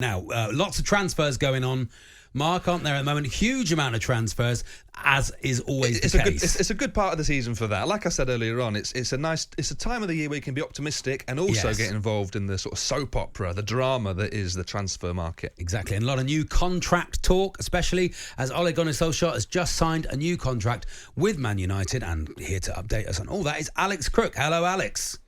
Now, lots of transfers going on, Mark, aren't there at the moment? Huge amount of transfers, as is always the case. It's a good part of the season for that. Like I said earlier on, it's a time of the year where you can be optimistic and also get involved in the sort of soap opera, the drama that is the transfer market. Exactly, and a lot of new contract talk, especially as Ole Gunnar Solskjaer has just signed a new contract with Man United. And here to update us on all that is Alex Crook. Hello, Alex.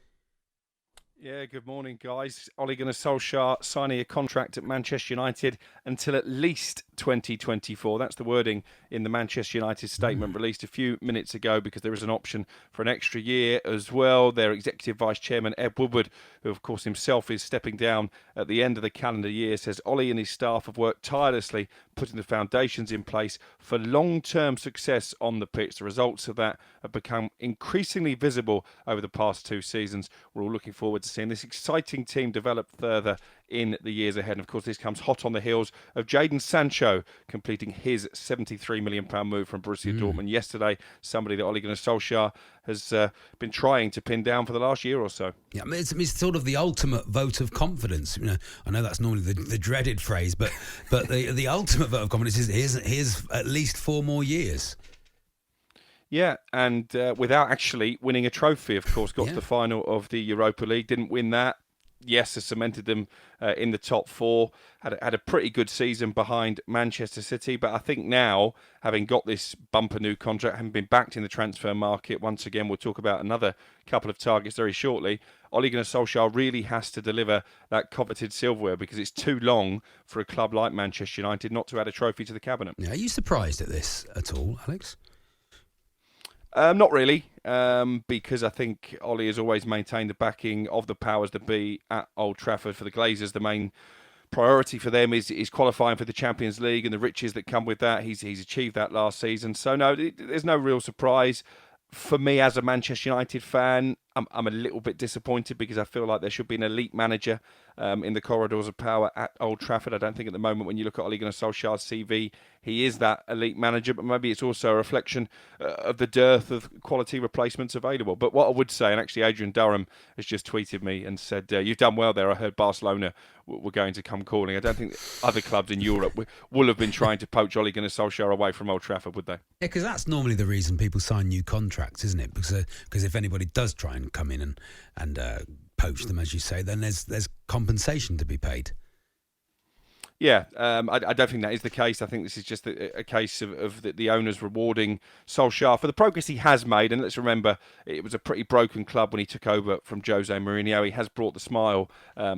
Yeah, good morning, guys. Ole Gunnar Solskjaer signing a contract at Manchester United until at least 2024. That's the wording in the Manchester United statement released a few minutes ago, because there is an option for an extra year as well. Their executive vice chairman, Ed Woodward, who of course himself is stepping down at the end of the calendar year, says Ole and his staff have worked tirelessly putting the foundations in place for long-term success on the pitch. The results of that have become increasingly visible over the past 2 seasons. We're all looking forward to seeing this exciting team develop further in the years ahead. And of course, this comes hot on the heels of Jadon Sancho completing his £73 million move from Borussia Dortmund yesterday, somebody that Ole Gunnar Solskjaer has been trying to pin down for the last year or so. Yeah, I mean, it's sort of the ultimate vote of confidence. You know, I know that's normally the dreaded phrase, but the ultimate vote of confidence is here's at least 4 more years. Yeah, and without actually winning a trophy, of course. Got to the final of the Europa League, didn't win that. Yes, has cemented them in the top 4. Had a pretty good season behind Manchester City, but I think now, having got this bumper new contract, having been backed in the transfer market, once again, we'll talk about another couple of targets very shortly. Ole Gunnar Solskjaer really has to deliver that coveted silverware, because it's too long for a club like Manchester United not to add a trophy to the cabinet. Yeah, are you surprised at this at all, Alex? Not really, because I think Ole has always maintained the backing of the powers that be at Old Trafford. For the Glazers, the main priority for them is qualifying for the Champions League and the riches that come with that. He's achieved that last season. So, no, there's no real surprise. For me, as a Manchester United fan, I'm a little bit disappointed, because I feel like there should be an elite manager in the corridors of power at Old Trafford. I don't think at the moment, when you look at Ole Gunnar Solskjaer's CV, he is that elite manager, but maybe it's also a reflection of the dearth of quality replacements available. But what I would say, and actually Adrian Durham has just tweeted me and said, you've done well there. I heard Barcelona were going to come calling. I don't think other clubs in Europe will have been trying to poach Ole Gunnar Solskjaer away from Old Trafford, would they? Yeah, because that's normally the reason people sign new contracts, isn't it? Because if anybody does try and come in and poach them, as you say, then there's compensation to be paid. Yeah, I don't think that is the case. I think this is just a case of the owners rewarding Solskjaer for the progress he has made. And let's remember, it was a pretty broken club when he took over from Jose Mourinho. He has brought the smile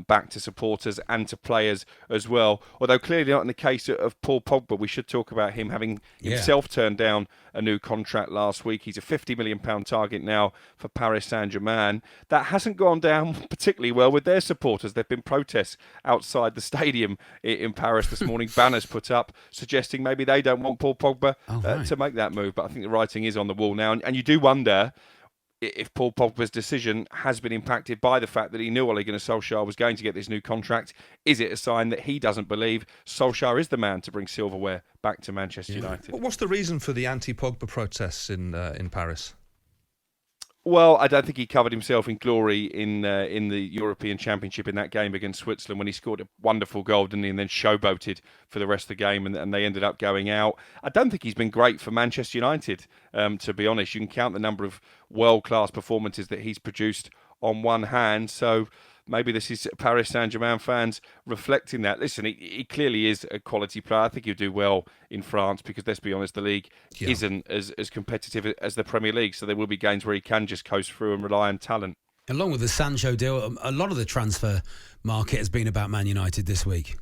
back to supporters and to players as well. Although clearly not in the case of Paul Pogba. We should talk about him having himself turned down a new contract last week. He's a £50 million target now for Paris Saint-Germain. That hasn't gone down particularly well with their supporters. There have been protests outside the stadium in Paris this morning. Banners put up suggesting maybe they don't want Paul Pogba to make that move. But I think the writing is on the wall now. And you do wonder if Paul Pogba's decision has been impacted by the fact that he knew Ole Gunnar Solskjaer was going to get this new contract. Is it a sign that he doesn't believe Solskjaer is the man to bring silverware back to Manchester United? What's the reason for the anti-Pogba protests in Paris? Well, I don't think he covered himself in glory in the European Championship in that game against Switzerland, when he scored a wonderful goal, didn't he, and then showboated for the rest of the game, and they ended up going out. I don't think he's been great for Manchester United, to be honest. You can count the number of world-class performances that he's produced on one hand, so maybe this is Paris Saint-Germain fans reflecting that. Listen, he clearly is a quality player. I think he'll do well in France, because let's be honest, the league isn't as competitive as the Premier League. So there will be games where he can just coast through and rely on talent. Along with the Sancho deal, a lot of the transfer market has been about Man United this week.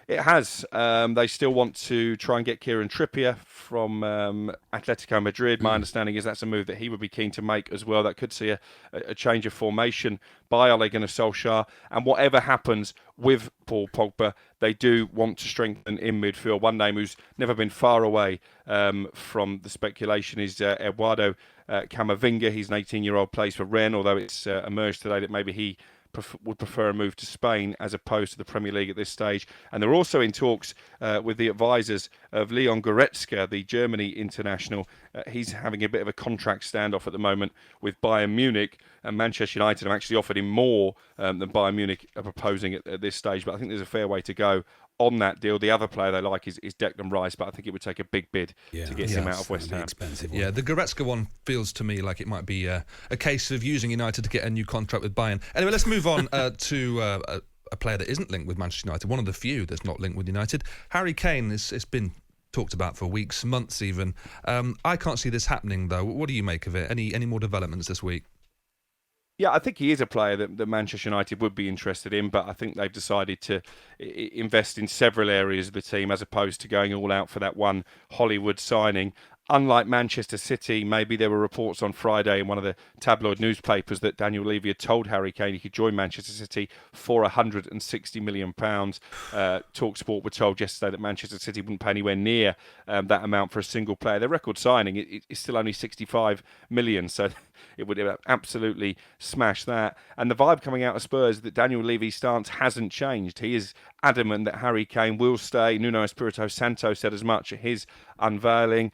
It has. They still want to try and get Kieran Trippier from Atletico Madrid. My understanding is that's a move that he would be keen to make as well. That could see a change of formation by Ole Gunnar Solskjaer. And whatever happens with Paul Pogba, they do want to strengthen in midfield. One name who's never been far away from the speculation is Eduardo Camavinga. He's an 18-year-old, plays for Rennes, although it's emerged today that maybe he would prefer a move to Spain as opposed to the Premier League at this stage. And they're also in talks with the advisors of Leon Goretzka, the Germany international. He's having a bit of a contract standoff at the moment with Bayern Munich, and Manchester United have actually offered him more than Bayern Munich are proposing at this stage. But I think there's a fair way to go on that deal. The other player they like is Declan Rice, but I think it would take a big bid to get him out of West Ham. Expensive one. Yeah, the Goretzka one feels to me like it might be a case of using United to get a new contract with Bayern. Anyway, let's move on to a player that isn't linked with Manchester United, one of the few that's not linked with United. Harry Kane, it's been talked about for weeks, months even. I can't see this happening, though. What do you make of it? Any more developments this week? Yeah, I think he is a player that Manchester United would be interested in, but I think they've decided to invest in several areas of the team as opposed to going all out for that one Hollywood signing. Unlike Manchester City, maybe there were reports on Friday in one of the tabloid newspapers that Daniel Levy had told Harry Kane he could join Manchester City for £160 million. talkSPORT were told yesterday that Manchester City wouldn't pay anywhere near that amount for a single player. Their record signing is still only £65 million, so it would absolutely smash that. And the vibe coming out of Spurs is that Daniel Levy's stance hasn't changed. He is adamant that Harry Kane will stay. Nuno Espirito Santo said as much at his unveiling.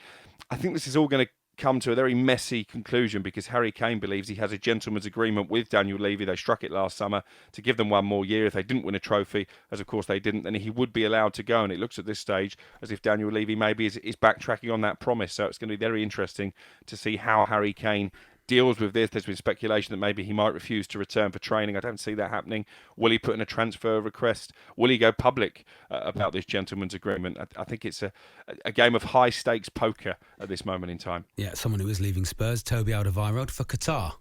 I think this is all going to come to a very messy conclusion because Harry Kane believes he has a gentleman's agreement with Daniel Levy. They struck it last summer to give them one more year. If they didn't win a trophy, as of course they didn't, then he would be allowed to go. And it looks at this stage as if Daniel Levy maybe is backtracking on that promise. So it's going to be very interesting to see how Harry Kane deals with this. There's been speculation that maybe he might refuse to return for training. I don't see that happening. Will he put in a transfer request? Will he go public about this gentleman's agreement? I think it's a game of high stakes poker at this moment in time. Yeah, someone who is leaving Spurs, Toby Alderweireld, for Qatar.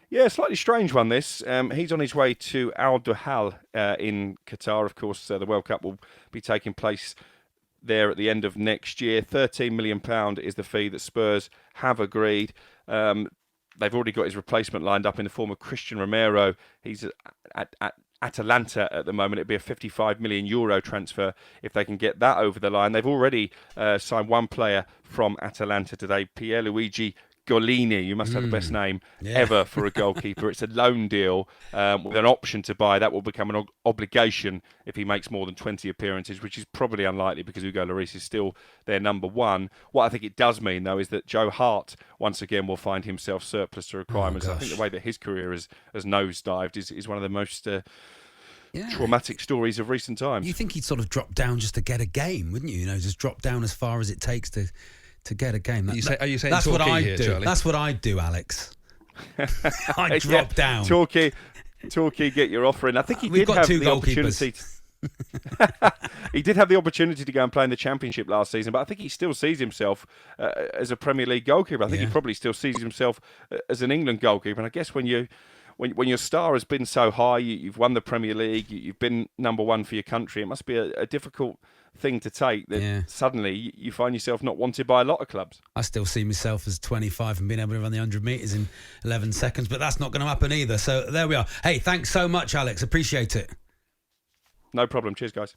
Yeah, slightly strange one, this. He's on his way to Al Duhal in Qatar. Of course, the World Cup will be taking place there at the end of next year. £13 million is the fee that Spurs have agreed. They've already got his replacement lined up in the form of Christian Romero. He's at Atalanta at the moment. It'd be a €55 million transfer if they can get that over the line. They've already signed one player from Atalanta today, Pierluigi Golini. You must have the best name ever for a goalkeeper. It's a loan deal with an option to buy. That will become an obligation if he makes more than 20 appearances, which is probably unlikely because Hugo Lloris is still their number one. What I think it does mean, though, is that Joe Hart, once again, will find himself surplus to requirements. I think the way that his career has nosedived is one of the most traumatic stories of recent times. You think he'd sort of drop down just to get a game, wouldn't you? You know, just drop down as far as it takes to get a game. Are you saying that's what I'd here, do? Charlie? That's what I'd do, Alex. I'd drop down. Torquay, get your offer in. I think he We've did got have two the goalkeepers. opportunity. He did have the opportunity to go and play in the Championship last season, but I think he still sees himself as a Premier League goalkeeper. I think he probably still sees himself as an England goalkeeper. And I guess when your star has been so high, you've won the Premier League, you've been number one for your country, it must be a difficult thing to take that suddenly you find yourself not wanted by a lot of clubs. I still see myself as 25 and being able to run the 100 metres in 11 seconds, but that's not going to happen either. So there we are. Hey, thanks so much, Alex. Appreciate it. No problem. Cheers, guys.